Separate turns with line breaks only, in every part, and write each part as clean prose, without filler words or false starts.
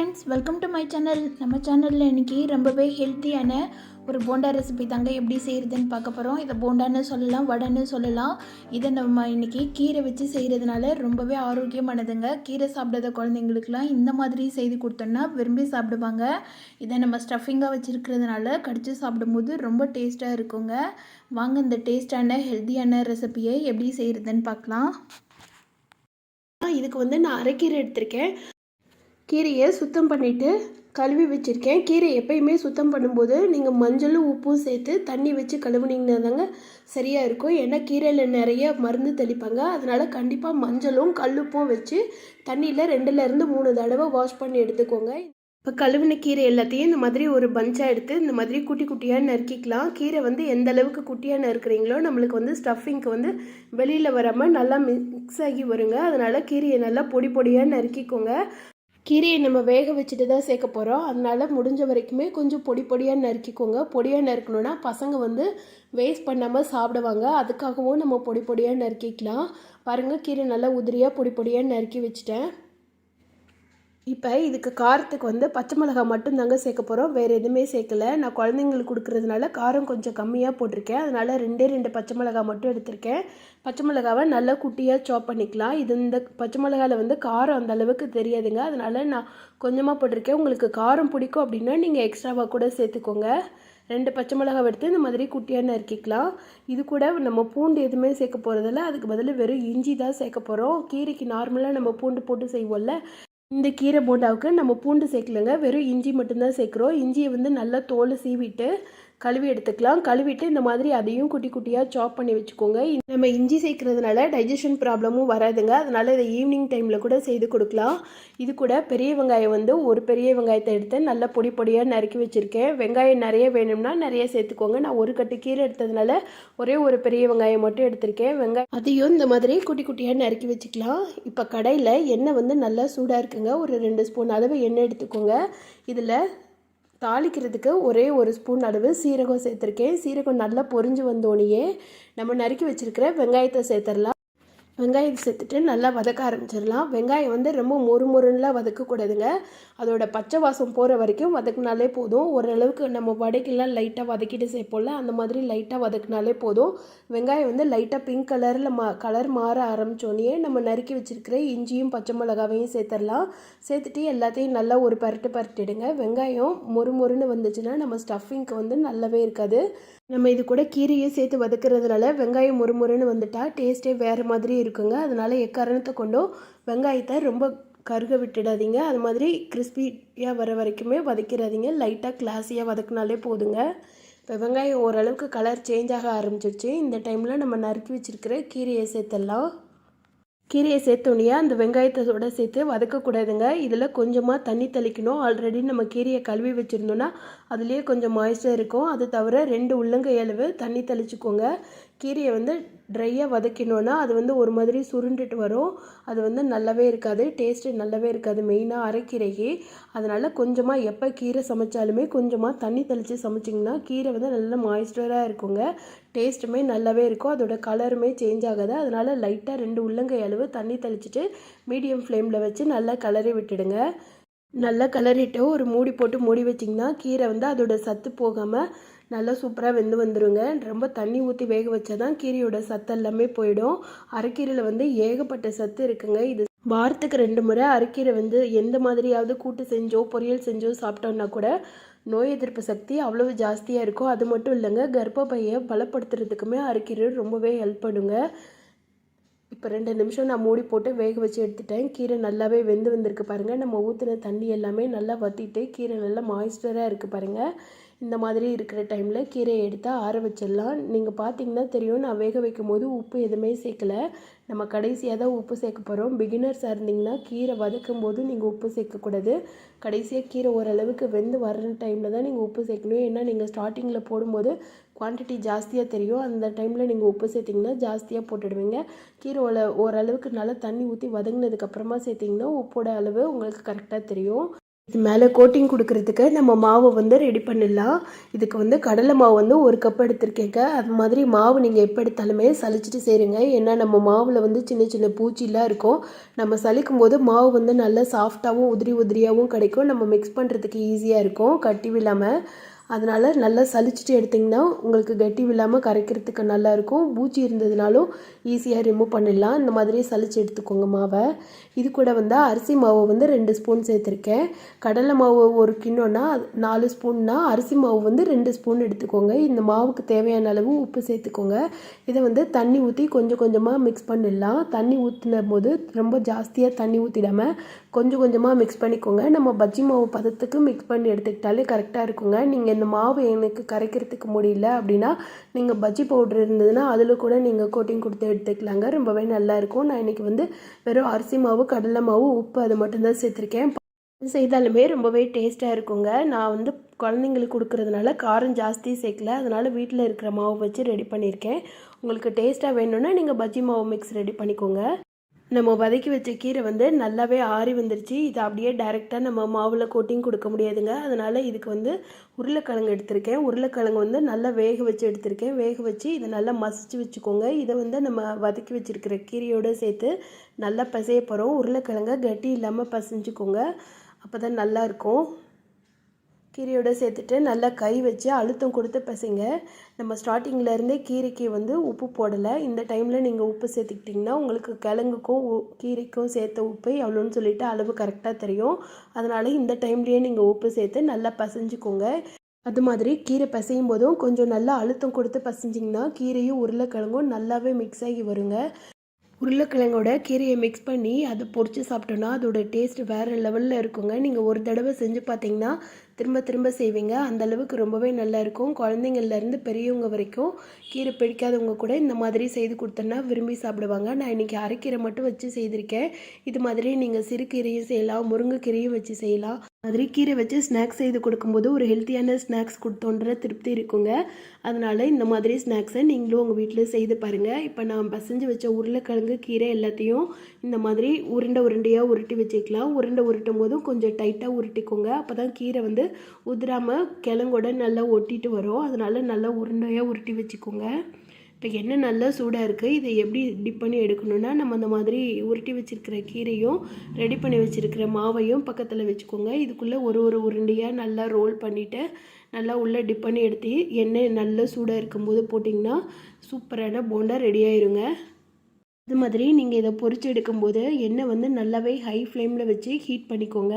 Friends, welcome to my channel. நம்ம சேனலில் இன்றைக்கி ரொம்பவே ஹெல்த்தியான ஒரு போண்டா ரெசிபி தாங்க எப்படி செய்கிறதுன்னு பார்க்க போகிறோம். இதை போண்டான்னு சொல்லலாம், வடைன்னு சொல்லலாம். இதை நம்ம இன்றைக்கி கீரை வச்சு செய்கிறதுனால ரொம்பவே ஆரோக்கியமானதுங்க. கீரை சாப்பிடாத குழந்தைங்களுக்குலாம் இந்த மாதிரி செய்து கொடுத்தோன்னா விரும்பி சாப்பிடுவாங்க. இதை நம்ம ஸ்டஃபிங்காக வச்சுருக்கிறதுனால கடித்து சாப்பிடும்போது ரொம்ப டேஸ்ட்டாக இருக்குங்க. வாங்க இந்த டேஸ்டான ஹெல்த்தியான ரெசிபியை எப்படி செய்கிறதுன்னு பார்க்கலாம். இதுக்கு நான் அரைக்கீரை எடுத்திருக்கேன். கீரையை சுத்தம் பண்ணிவிட்டு கழுவி வச்சுருக்கேன். கீரை எப்பயுமே சுத்தம் பண்ணும்போது நீங்கள் மஞ்சளும் உப்பும் சேர்த்து தண்ணி வச்சு கழுவுனீங்கன்னா தாங்க சரியாக இருக்கும். ஏன்னா கீரையில் நிறைய மருந்து தெளிப்பாங்க. அதனால் கண்டிப்பாக மஞ்சளும் கல்லுப்பும் வச்சு தண்ணியில் 2லேருந்து 3 தடவை வாஷ் பண்ணி எடுத்துக்கோங்க. இப்போ கழுவின கீரை எல்லாத்தையும் இந்த மாதிரி ஒரு பஞ்சாக எடுத்து இந்த மாதிரி குட்டி குட்டியாக நறுக்கிக்கலாம். கீரை எந்த அளவுக்கு குட்டியாக நறுக்குறீங்களோ நம்மளுக்கு ஸ்டஃபிங்க்கு வெளியில் வராமல் நல்லா மிக்ஸ் ஆகி வருங்க. அதனால் கீரையை நல்லா பொடி பொடியாக நறுக்கிக்கோங்க. கீரையை நம்ம வேக வச்சுட்டு தான் சேர்க்க போகிறோம். அதனால் முடிஞ்ச வரைக்குமே கொஞ்சம் பொடி பொடியாக நறுக்கிக்கோங்க. பொடியாக நறுக்கணுன்னா பசங்க வேஸ்ட் பண்ணாமல் சாப்பிடுவாங்க. அதுக்காகவும் நம்ம பொடி பொடியாக நறுக்கிக்கலாம். பாருங்கள், கீரை நல்லா உதிரியாக பொடி பொடியாக நறுக்கி வச்சுட்டேன். இப்போ இதுக்கு காரத்துக்கு பச்சை மிளகாய் மட்டும்தாங்க சேர்க்க போகிறோம். வேறு எதுவுமே சேர்க்கலை. நான் குழந்தைங்களுக்கு கொடுக்குறதுனால காரம் கொஞ்சம் கம்மியாக போட்டிருக்கேன். அதனால் 2 பச்சை மிளகாய் மட்டும் எடுத்திருக்கேன். பச்சை மிளகாவை நல்லா குட்டியாக சாப் பண்ணிக்கலாம். இந்த பச்சை மிளகாயில் காரம் அந்த அளவுக்கு தெரியாதுங்க. அதனால் நான் கொஞ்சமாக போட்டிருக்கேன். உங்களுக்கு காரம் பிடிக்கும் அப்படின்னா நீங்கள் எக்ஸ்ட்ராவாக கூட சேர்த்துக்கோங்க. 2 பச்சை மிளகாய் எடுத்து இந்த மாதிரி குட்டியாக நறுக்கிக்கலாம். இது கூட நம்ம பூண்டு எதுவுமே சேர்க்க போகிறதில்ல. அதுக்கு பதில் வெறும் இஞ்சி தான் சேர்க்க போகிறோம். கீரைக்கு நார்மலாக நம்ம பூண்டு போட்டு செய்வோம்ல, இந்த கீரை போண்டாவுக்கு நம்ம பூண்டு சேர்க்கலங்க, வெறும் இஞ்சி மட்டும்தான் சேர்க்குறோம். இஞ்சியை நல்லா தோல் சீவிட்டு கழுவி எடுத்துக்கலாம். கழுவிட்டு இந்த மாதிரி அதையும் குட்டி குட்டியாக சாப் பண்ணி வச்சுக்கோங்க. நம்ம இஞ்சி சேர்க்கறதுனால டைஜஷன் ப்ராப்ளமும் வராதுங்க. அதனால் இதை ஈவினிங் டைமில் கூட செய்து கொடுக்கலாம். இது கூட பெரிய வெங்காயம் ஒரு பெரிய வெங்காயத்தை எடுத்து நல்லா பொடி பொடியாக நறுக்கி வச்சுருக்கேன். வெங்காயம் நிறைய வேணும்னா நிறைய சேர்த்துக்கோங்க. நான் ஒரு கட்டு கீரை எடுத்ததுனால ஒரே ஒரு பெரிய வெங்காயம் மட்டும் எடுத்திருக்கேன். வெங்காயம் அதையும் இந்த மாதிரி குட்டி குட்டியாக நறுக்கி வச்சுக்கலாம். இப்போ கடையில் எண்ணெய் நல்லா சூடாக இருக்குங்க. ஒரு 2 ஸ்பூன் அளவு எண்ணெய் எடுத்துக்கோங்க. இதில் தாளிக்கிறதுக்கு ஒரே ஒரு ஸ்பூன் அளவு சீரகம் சேர்த்துருக்கேன். சீரகம் நல்லா பொரிஞ்சு வந்தோடனே நம்ம நறுக்கி வச்சுருக்கிற வெங்காயத்தை சேர்த்துடலாம். வெங்காயத்தை சேர்த்துட்டு நல்லா வதக்க ஆரம்பிச்சிடலாம். வெங்காயம் ரொம்ப மொறுமொறுன்னெலாம் வதக்கக்கூடாதுங்க. அதோட பச்சை வாசம் போகிற வரைக்கும் வதக்கினாலே போதும். ஓரளவுக்கு நம்ம வடைக்கெல்லாம் லைட்டாக வதக்கிட்டு சேர்ப்போம்ல, அந்த மாதிரி லைட்டாக வதக்கினாலே போதும். வெங்காயம் லைட்டாக பிங்க் கலரில் கலர் மாற ஆரம்பித்தோடனே நம்ம நறுக்கி வச்சுருக்கிற இஞ்சியும் பச்சை மிளகாவையும் சேர்த்துடலாம். சேர்த்துட்டு எல்லாத்தையும் நல்லா ஒரு பரட்டிடுங்க. வெங்காயம் மொறுமொறுன்னு வந்துச்சுன்னா நம்ம ஸ்டஃபிங்க்கு நல்லாவே இருக்காது. நம்ம இது கூட கீரையை சேர்த்து வதக்குறதுனால வெங்காயம் மொறுமொறுன்னு வந்துட்டால் டேஸ்ட்டே வேறு மாதிரி இருக்குங்க. அதனால் எக்காரணத்தை கொண்டும் வெங்காயத்தை ரொம்ப கருக விட்டுடாதீங்க. அது மாதிரி கிறிஸ்பியாக வர வரைக்குமே வதக்கிடாதீங்க. லைட்டாக கிளாஸியாக வதக்கினாலே போதுங்க. இப்போ வெங்காயம் ஓரளவுக்கு கலர் சேஞ்ச் ஆக ஆரம்பிச்சிருச்சு. இந்த டைமில் நம்ம நறுக்கி வச்சுருக்கிற கீரையை சேர்த்துடலாம். கீரையை சேர்த்தோன்னே அந்த வெங்காயத்தோட சேர்த்து வதக்கக்கூடாதுங்க. இதில் கொஞ்சமாக தண்ணி தெளிக்கணும். ஆல்ரெடி நம்ம கீரையை கழுவி வச்சுருந்தோன்னா அதுலேயே கொஞ்சம் மாய்ஸ்டர் இருக்கும். அது தவிர 2 உள்ளங்கை அளவு தண்ணி தெளிச்சுக்கோங்க. கீரையை ட்ரையாக வதக்கினோன்னா அது ஒரு மாதிரி சுருண்டுட்டு வரும். அது நல்லாவே இருக்காது, டேஸ்ட்டு நல்லாவே இருக்காது, மெயினாக அரைக்கீரைக்கு. அதனால் கொஞ்சமாக எப்போ கீரை சமைச்சாலுமே கொஞ்சமாக தண்ணி தெளித்து சமைச்சிங்கன்னா கீரை நல்லா மாய்ஸ்டராக இருக்குங்க. டேஸ்ட்டுமே நல்லாவே இருக்கும். அதோட கலருமே சேஞ்ச் ஆகாது. அதனால் லைட்டாக 2 உள்ளங்கை அளவு தண்ணி தெளிச்சிட்டு மீடியம் ஃப்ளேமில் வச்சு நல்லா கிளறி விட்டுடுங்க. நல்லா கிளறிட்டு ஒரு மூடி போட்டு மூடி வச்சிங்கன்னா கீரை அதோட சத்து போகாமல் நல்லா சூப்பராக வெந்து வந்துடுங்க. ரொம்ப தண்ணி ஊற்றி வேக வச்சா தான் கீரையோட சத்து எல்லாமே போயிடும். அரைக்கீரையில் ஏகப்பட்ட சத்து இருக்குங்க. இது வாரத்துக்கு 2 முறை அரைக்கீரை எந்த மாதிரியாவது கூட்டு செஞ்சோ பொரியல் செஞ்சோ சாப்பிட்டோன்னா கூட நோய் எதிர்ப்பு சக்தி அவ்வளவு ஜாஸ்தியாக இருக்கும். அது மட்டும் இல்லைங்க, கர்ப்பப்பையை பலப்படுத்துறதுக்குமே அரைக்கீரை ரொம்பவே ஹெல்ப் பண்ணுங்க. இப்போ 2 நிமிஷம் நான் மூடி போட்டு வேக வச்சு எடுத்துட்டேன். கீரை நல்லாவே வெந்து வந்திருக்கு பாருங்கள். நம்ம ஊற்றின தண்ணி எல்லாமே நல்லா வற்றிட்டு கீரை நல்லா மாய்ஸ்டராக இருக்குது பாருங்கள். இந்த மாதிரி இருக்கிற டைமில் கீரையை எடுத்தால் ஆற வச்சிடலாம். நீங்கள் பார்த்தீங்கன்னா தெரியும், நான் வேக வைக்கும் போது உப்பு எதுவுமே சேர்க்கலை. நம்ம கடைசியாக தான் உப்பு சேர்க்க போகிறோம். பிகினர்ஸாக இருந்தீங்கன்னா கீரை வதக்கும் போது நீங்கள் உப்பு சேர்க்கக்கூடாது. கடைசியாக கீரை ஓரளவுக்கு வெந்து வர்ற டைமில் தான் நீங்கள் உப்பு சேர்க்கணும். ஏன்னா நீங்கள் ஸ்டார்டிங்கில் போடும்போது குவான்டிட்டி ஜாஸ்தியாக தெரியும். அந்த டைமில் நீங்கள் உப்பு சேர்த்திங்கன்னா ஜாஸ்தியாக போட்டுடுவீங்க. கீரை ஓரளவுக்கு நல்லா தண்ணி ஊற்றி வதங்கினதுக்கப்புறமா சேர்த்திங்கன்னா உப்போட அளவு உங்களுக்கு கரெக்டாக தெரியும். இது மேலே கோட்டிங் கொடுக்கறதுக்கு நம்ம மாவை வந்து ரெடி பண்ணிடலாம். இதுக்கு வந்து கடலை மாவு வந்து 1 கப் எடுத்திருக்கேங்க. அது மாதிரி மாவு நீங்கள் எப்போ எடுத்தாலுமே சலிச்சிட்டு செய்யுங்க. ஏன்னா நம்ம மாவில் வந்து சின்ன சின்ன பூச்சிலாம் இருக்கும். நம்ம சலிக்கும் போது மாவு வந்து நல்லா சாஃப்டாகவும் உதிரி உதிரியாகவும் கிடைக்கும். நம்ம மிக்ஸ் பண்ணுறதுக்கு ஈஸியாக இருக்கும் கட்டி விழாமல். அதனால் நல்லா சலிச்சிட்டு எடுத்திங்கன்னா உங்களுக்கு கட்டி விழாமல் கரைக்கிறதுக்கு நல்லாயிருக்கும். பூச்சி இருந்ததுனாலும் ஈஸியாக ரிமூவ் பண்ணிடலாம். இந்த மாதிரி சலிச்சு எடுத்துக்கோங்க மாவை. இது கூட வந்து அரிசி மாவு வந்து 2 ஸ்பூன் சேர்த்துருக்கேன். கடலை மாவு 1 கிண்ணோன்னா 4 ஸ்பூன்னா அரிசி மாவு வந்து 2 ஸ்பூன் எடுத்துக்கோங்க. இந்த மாவுக்கு தேவையான அளவு உப்பு சேர்த்துக்கோங்க. இதை வந்து தண்ணி ஊற்றி கொஞ்சம் கொஞ்சமாக மிக்ஸ் பண்ணிடலாம். தண்ணி ஊற்றின போது ரொம்ப ஜாஸ்தியாக தண்ணி ஊற்றிடாமல் கொஞ்சம் கொஞ்சமாக மிக்ஸ் பண்ணிக்கோங்க. நம்ம பஜ்ஜி மாவு பதத்துக்கு மிக்ஸ் பண்ணி எடுத்துக்கிட்டாலே கரெக்டாக இருக்குங்க. நீங்கள் இந்த மாவு எனக்கு கரைக்கிறதுக்கு முடியல அப்படின்னா நீங்கள் பஜ்ஜி பவுடர் இருந்ததுன்னா அதில் கூட நீங்கள் கோட்டிங் கொடுத்து எடுத்துக்கலாங்க. ரொம்பவே நல்லாயிருக்கும். நான் இன்றைக்கி வந்து வெறும் அரிசி மாவு, கடலை மாவு, உப்பு அது மட்டும்தான் சேர்த்துருக்கேன். செய்தாலுமே ரொம்பவே டேஸ்ட்டாக இருக்குங்க. நான் வந்து குழந்தைங்களுக்கு கொடுக்குறதுனால காரம் ஜாஸ்தி சேர்க்கல. அதனால் வீட்டில் இருக்கிற மாவு வச்சு ரெடி பண்ணியிருக்கேன். உங்களுக்கு டேஸ்ட்டாக வேணும்னா நீங்கள் பஜ்ஜி மாவு மிக்ஸ் ரெடி பண்ணிக்கோங்க. நம்ம வதக்கி வச்ச கீரை வந்து நல்லாவே ஆறி வந்துருச்சு. இதை அப்படியே டைரெக்டாக நம்ம மாவில் கோட்டிங் கொடுக்க முடியாதுங்க. அதனால் இதுக்கு வந்து உருளைக்கிழங்கு எடுத்திருக்கேன். உருளைக்கிழங்கு வந்து நல்லா வேக வச்சு எடுத்திருக்கேன். வேக வச்சு இதை நல்லா மசிச்சு வச்சுக்கோங்க. இதை வந்து நம்ம வதக்கி வச்சுருக்கிற கீரையோடு சேர்த்து நல்லா பிசைய போகிறோம். உருளைக்கிழங்கை கட்டி இல்லாமல் பசைஞ்சுக்கோங்க. அப்போ தான் நல்லாயிருக்கும். கீரையோடு சேர்த்துட்டு நல்லா கை வச்சு அழுத்தம் கொடுத்து பசைங்க. நம்ம ஸ்டார்டிங்லேருந்தே கீரைக்கு வந்து உப்பு போடலை. இந்த டைமில் நீங்கள் உப்பு சேர்த்துக்கிட்டிங்கன்னா உங்களுக்கு கிழங்குக்கும் கீரைக்கும் சேர்த்த உப்பு எவ்வளோன்னு சொல்லிவிட்டு அளவு கரெக்டாக தெரியும். அதனால் இந்த டைம்லேயே நீங்கள் உப்பு சேர்த்து நல்லா பசைஞ்சுக்கோங்க. அது மாதிரி கீரை பசையும் போதும் கொஞ்சம் நல்லா அழுத்தம் கொடுத்து பசைஞ்சிங்கன்னா கீரையும் உருளைக்கிழங்கும் நல்லாவே மிக்ஸ் ஆகி வருங்க. உருளைக்கிழங்கோட கீரையை மிக்ஸ் பண்ணி அதை பொரித்து சாப்பிட்டோன்னா அதோட டேஸ்ட் வேறு லெவலில் இருக்குங்க. நீங்கள் ஒரு தடவை செஞ்சு பார்த்தீங்கன்னா திரும்ப திரும்ப செய்வீங்க. அந்தளவுக்கு ரொம்பவே நல்லாயிருக்கும். குழந்தைங்கள்லேருந்து பெரியவங்க வரைக்கும் கீரை பிடிக்காதவங்க கூட இந்த மாதிரி செய்து கொடுத்தோன்னா விரும்பி சாப்பிடுவாங்க. நான் இன்றைக்கி அரைக்கீரை மட்டும் வச்சு செய்திருக்கேன். இது மாதிரி நீங்கள் சிறுகீரையும் செய்யலாம், முருங்கைக்கீரையும் வச்சு செய்யலாம். மாதிரி கீரை வச்சு ஸ்நாக்ஸ் செய்து கொடுக்கும்போது ஒரு ஹெல்த்தியான ஸ்நாக்ஸ் கொடுத்தோன்ற திருப்தி இருக்குங்க. அதனால் இந்த மாதிரி ஸ்நாக்ஸை நீங்களும் உங்கள் வீட்டில் செய்து பாருங்கள். இப்போ நான் பசைஞ்சு வச்ச உருளைக்கிழங்கு கீரை எல்லாத்தையும் இந்த மாதிரி உருண்டையாக உருட்டி வச்சுக்கலாம். உருட்டும் போதும் கொஞ்சம் டைட்டாக உருட்டிக்கோங்க. அப்போ தான் கீரை வந்து உதிராமல் கிழங்கோட நல்லா ஒட்டிட்டு வரும். அதனால் நல்லா உருண்டையாக உருட்டி வச்சுக்கோங்க. இப்போ எண்ணெய் நல்லா சூடாக இருக்குது. இதை எப்படி டிப் பண்ணி எடுக்கணுன்னா நம்ம அந்த மாதிரி உருட்டி வச்சுருக்கிற கீரையும் ரெடி பண்ணி வச்சுருக்கிற மாவையும் பக்கத்தில் வச்சுக்கோங்க. இதுக்குள்ளே ஒரு உருண்டையாக நல்லா ரோல் பண்ணிவிட்டு நல்லா உள்ளே டிப் பண்ணி எடுத்து எண்ணெய் நல்லா சூடாக இருக்கும்போது போட்டிங்கன்னா சூப்பரான போண்டா ரெடி ஆயிருங்க. இது மாதிரி நீங்கள் இதை பொரிச்சு எடுக்கும்போது எண்ணெய் வந்து நல்லாவே ஹை ஃப்ளேமில் வச்சு ஹீட் பண்ணிக்கோங்க.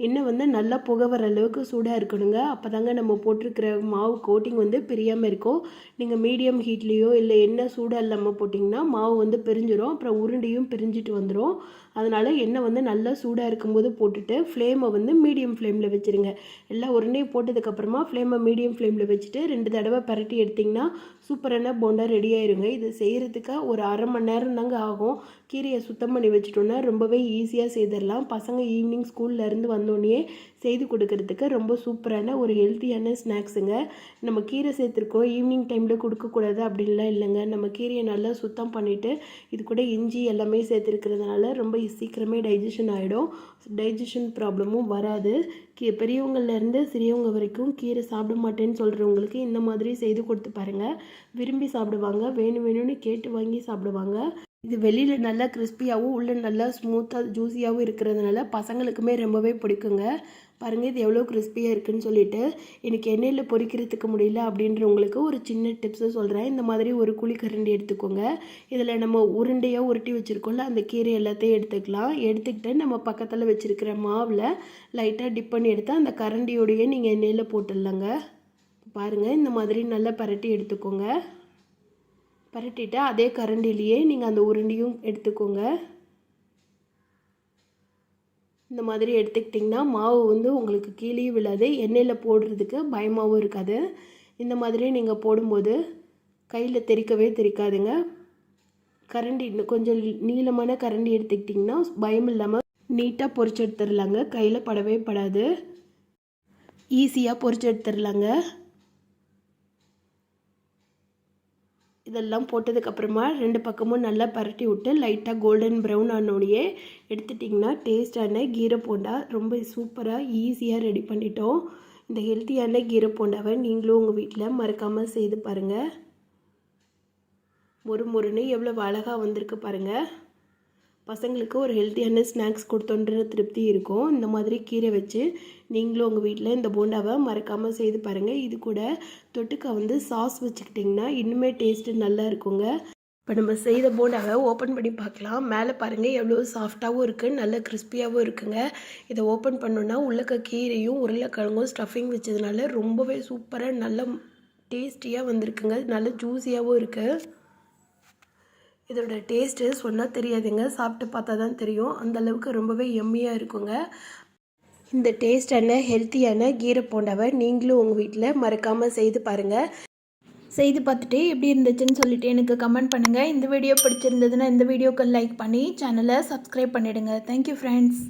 எண்ணெய் வந்து நல்லா புகை வர அளவுக்கு சூடாக இருக்கணுங்க. அப்போ தாங்க நம்ம போட்டிருக்கிற மாவு கோட்டிங் வந்து பிரியாமல் இருக்கும். நீங்கள் மீடியம் ஹீட்லேயோ இல்லை எண்ணெய் சூடாக இல்லாமல் போட்டிங்கன்னா மாவு வந்து பிரிஞ்சிடும். அப்புறம் உருண்டையும் பிரிஞ்சிட்டு வந்துடும். அதனால் எண்ணெய் வந்து நல்லா சூடாக இருக்கும்போது போட்டுட்டு ஃப்ளேமை வந்து மீடியம் ஃப்ளேமில் வச்சுருங்க. எல்லா உருண்டையும் போட்டதுக்கப்புறமா ஃப்ளேமை மீடியம் ஃப்ளேமில் வச்சுட்டு 2 தடவை பரட்டி எடுத்திங்கன்னா சூப்பரான போண்டா ரெடி ஆயிருங்க. இது செய்கிறதுக்கு ஒரு அரை மணி நேரம் தாங்க ஆகும். கீரையை சுத்தம் பண்ணி வச்சுட்டோன்னா ரொம்பவே ஈஸியாக செய்திடலாம். பசங்க ஈவினிங் ஸ்கூல்லேருந்து வந்தோடனே செய்து கொடுக்கறதுக்கு ரொம்ப சூப்பரான ஒரு ஹெல்த்தியான ஸ்நாக்ஸுங்க. நம்ம கீரை சேர்த்துருக்கோம், ஈவினிங் டைமில் கொடுக்கக்கூடாது அப்படின்லாம் இல்லைங்க. நம்ம கீரையை நல்லா சுத்தம் பண்ணிவிட்டு இது கூட இஞ்சி எல்லாமே சேர்த்துருக்கிறதுனால ரொம்ப சீக்கிரமே டைஜஷன் ஆகிடும். டைஜஷன் ப்ராப்ளமும் வராது. பெரியவங்கள்லேருந்து சிறியவங்க வரைக்கும் கீரை சாப்பிட மாட்டேன்னு சொல்கிறவங்களுக்கு இந்த மாதிரி செய்து கொடுத்து பாருங்கள். விரும்பி சாப்பிடுவாங்க. வேணும்னு கேட்டு வாங்கி சாப்பிடுவாங்க. இது வெளியில் நல்லா கிறிஸ்பியாகவும் உள்ளே நல்லா ஸ்மூத்தாக ஜூஸியாகவும் இருக்கிறதுனால பசங்களுக்குமே ரொம்பவே பிடிக்குங்க. பாருங்கள் இது எவ்வளோ கிறிஸ்பியாக இருக்குதுன்னு சொல்லிட்டு. எனக்கு எண்ணெயில் பொரிக்கிறதுக்கு முடியல அப்படின்றவங்களுக்கு ஒரு சின்ன டிப்ஸு சொல்கிறேன். இந்த மாதிரி ஒரு குழிக்கரண்டி எடுத்துக்கோங்க. இதில் நம்ம உருண்டையாக உருட்டி வச்சுருக்கோம்ல அந்த கீரை எல்லாத்தையும் எடுத்துக்கலாம். எடுத்துக்கிட்டு நம்ம பக்கத்தில் வச்சுருக்கிற மாவில் லைட்டாக டிப் பண்ணி எடுத்து அந்த கரண்டியோடையே நீங்கள் எண்ணெயில் போட்டுடலாங்க. பாருங்கள் இந்த மாதிரி நல்லா பரட்டி எடுத்துக்கோங்க. பரட்டிட்டு அதே கரண்டிலேயே நீங்கள் அந்த உருண்டையும் எடுத்துக்கோங்க. இந்த மாதிரி எடுத்துக்கிட்டிங்கன்னா மாவு வந்து உங்களுக்கு கீழே விழாது. எண்ணெயில் போடுறதுக்கு பயமாகவும் இருக்காது. இந்த மாதிரி நீங்கள் போடும்போது கையில் தெறிக்கவே தெரிக்காதுங்க. கரண்டி கொஞ்சம் நீளமான கரண்டி எடுத்துக்கிட்டிங்கன்னா பயம் இல்லாமல் நீட்டாக பொரிச்சு எடுத்துடலாங்க. கையில் படவே படாது. ஈஸியாக பொரிச்சு எடுத்துடலாங்க. இதெல்லாம் போட்டதுக்கப்புறமா 2 பக்கமும் நல்லா பரட்டி விட்டு லைட்டாக கோல்டன் ப்ரௌன் ஆனோடையே எடுத்துட்டிங்கன்னா டேஸ்டான கீரை போண்டா ரொம்ப சூப்பராக ஈஸியாக ரெடி பண்ணிட்டோம். இந்த ஹெல்த்தியான கீரை போண்டாவை நீங்களும் உங்கள் வீட்டில் மறக்காமல் செய்து பாருங்கள். மொறுன்னு எவ்வளோ அழகாக வந்திருக்கு பாருங்கள். பசங்களுக்கு ஒரு ஹெல்த்தியான ஸ்நாக்ஸ் கொடுத்தோன்ற திருப்தி இருக்கும். இந்த மாதிரி கீரை வச்சு நீங்களும் உங்கள் வீட்டில் இந்த போண்டாவை மறக்காமல் செய்து பாருங்கள். இது கூட தொட்டுக்க சாஸ் வச்சுக்கிட்டிங்கன்னா இன்னுமே டேஸ்ட்டு நல்லா இருக்குங்க. இப்போ நம்ம செய்த போண்டாவை ஓப்பன் பண்ணி பார்க்கலாம். மேலே பாருங்கள் எவ்வளோ சாஃப்டாகவும் இருக்குது, நல்ல கிறிஸ்பியாகவும் இருக்குங்க. இதை ஓப்பன் பண்ணோன்னா உள்ளக்க கீரையும் உருளைக்கிழங்கும் ஸ்டஃபிங் வச்சதுனால ரொம்பவே சூப்பராக நல்ல டேஸ்டியாக வந்திருக்குங்க. நல்ல ஜூஸியாகவும் இருக்குது. இதோட டேஸ்ட்டு சொன்னால் தெரியாதுங்க, சாப்பிட்டு பார்த்தா தான் தெரியும். அந்தளவுக்கு ரொம்பவே எம்மியாக இருக்குங்க. இந்த டேஸ்டான ஹெல்த்தியான கீரை போண்டாவை நீங்களும் உங்கள் வீட்டில் மறக்காமல் செய்து பாருங்கள். செய்து பார்த்துட்டு எப்படி இருந்துச்சுன்னு சொல்லிட்டு எனக்கு கமெண்ட் பண்ணுங்கள். இந்த வீடியோ பிடிச்சிருந்ததுன்னா இந்த வீடியோக்கு லைக் பண்ணி சேனலை சப்ஸ்கிரைப் பண்ணிவிடுங்க. Thank you friends.